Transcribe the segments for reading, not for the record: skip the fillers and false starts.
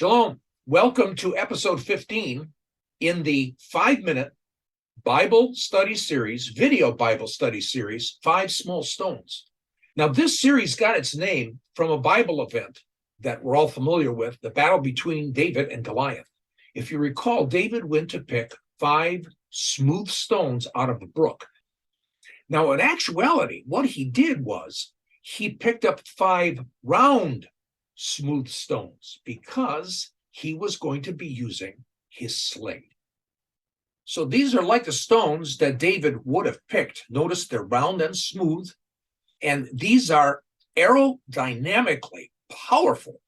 Shalom. Welcome to episode 15 in the 5-minute Bible study series, video Bible study series, Five Small Stones. Now, this series got its name from a Bible event that we're all familiar with, the battle between David and Goliath. If you recall, David went to pick 5 smooth stones out of the brook. Now, in actuality, what he did was he picked up 5 round smooth stones because he was going to be using his sling. So these are like the stones that David would have picked. Notice they're round and smooth, and these are aerodynamically powerful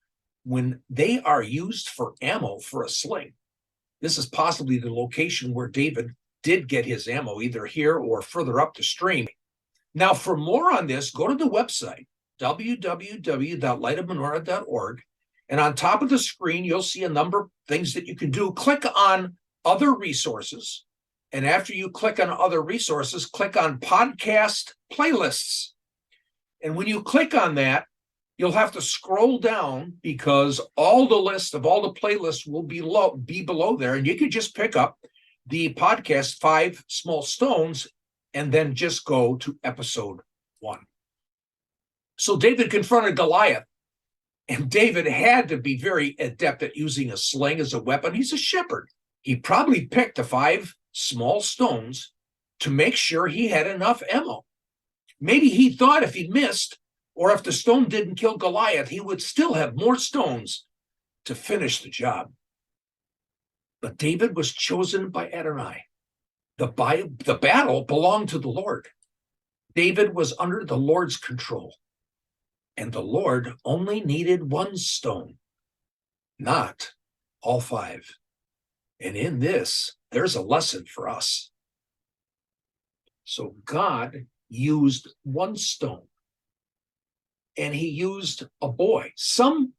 when they are used for ammo for a sling. This is possibly the location where David did get his ammo, either here or further up the stream. Now, for more on this, go to the website, www.lightofmenorah.org, and on top of the screen, you'll see a number of things that you can do. Click on Other Resources, and after you click on Other Resources, click on Podcast Playlists. And when you click on that, you'll have to scroll down because all the list of all the playlists will be below there, and you can just pick up the podcast 5 Small Stones and then just go to episode 1. So David confronted Goliath, and David had to be very adept at using a sling as a weapon. He's a shepherd. He probably picked the 5 small stones to make sure he had enough ammo. Maybe he thought if he missed, or if the stone didn't kill Goliath, he would still have more stones to finish the job. But David was chosen by Adonai. The battle belonged to the Lord. David was under the Lord's control. And the Lord only needed 1 stone, not all 5. And in this, there's a lesson for us. So God used 1 stone, and he used a boy. Some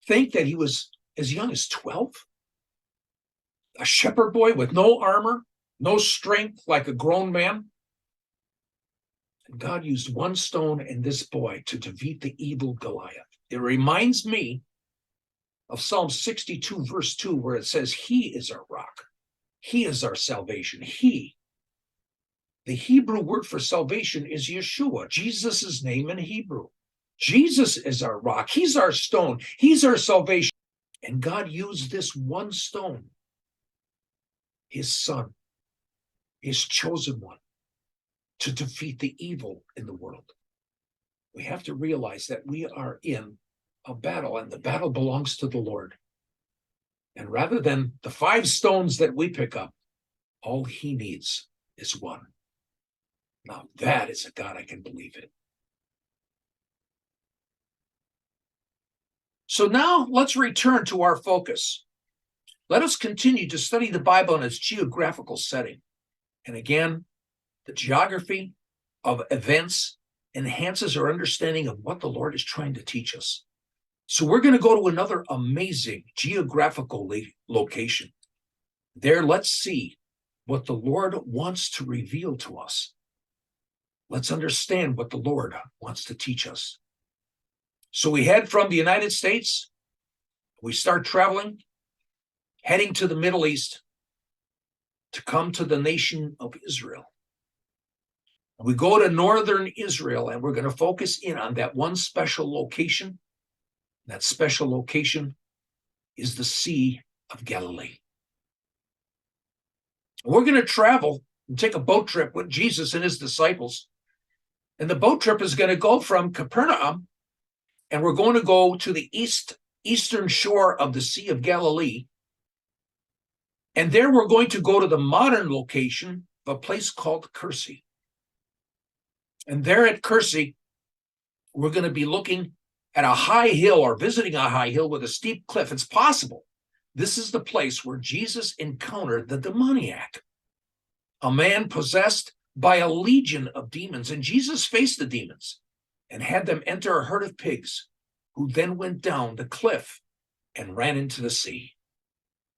think that he was as young as 12, a shepherd boy with no armor, no strength like a grown man. God used 1 stone and this boy to defeat the evil Goliath. It reminds me of Psalm 62, verse 2, where it says, He is our rock. He is our salvation. He. The Hebrew word for salvation is Yeshua, Jesus' name in Hebrew. Jesus is our rock. He's our stone. He's our salvation. And God used this 1 stone, his son, his chosen one, to defeat the evil in the world. We have to realize that we are in a battle, and the battle belongs to the Lord. And rather than the 5 stones that we pick up, all he needs is 1. Now that is a God I can believe in. So now let's return to our focus. Let us continue to study the Bible in its geographical setting. And again, the geography of events enhances our understanding of what the Lord is trying to teach us. So we're going to go to another amazing geographical location. There, let's see what the Lord wants to reveal to us. Let's understand what the Lord wants to teach us. So we head from the United States. We start traveling, heading to the Middle East to come to the nation of Israel. We go to northern Israel, and we're going to focus in on that one special location. That special location is the Sea of Galilee. We're going to travel and take a boat trip with Jesus and his disciples. And the boat trip is going to go from Capernaum, and we're going to go to the eastern shore of the Sea of Galilee. And there we're going to go to the modern location of a place called Kursi. And there at Kursi, we're going to be looking at a high hill, or visiting a high hill with a steep cliff. It's possible this is the place where Jesus encountered the demoniac, a man possessed by a legion of demons. And Jesus faced the demons and had them enter a herd of pigs, who then went down the cliff and ran into the sea.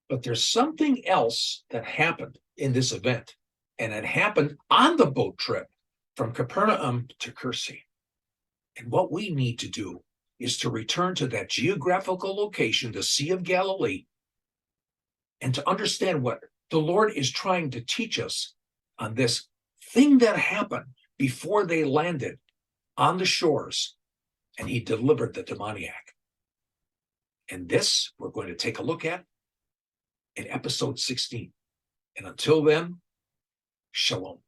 But there's something else that happened in this event, and it happened on the boat trip from Capernaum to Kursi. And what we need to do is to return to that geographical location, the Sea of Galilee, and to understand what the Lord is trying to teach us on this thing that happened before they landed on the shores and he delivered the demoniac. And this we're going to take a look at in episode 16. And until then, shalom.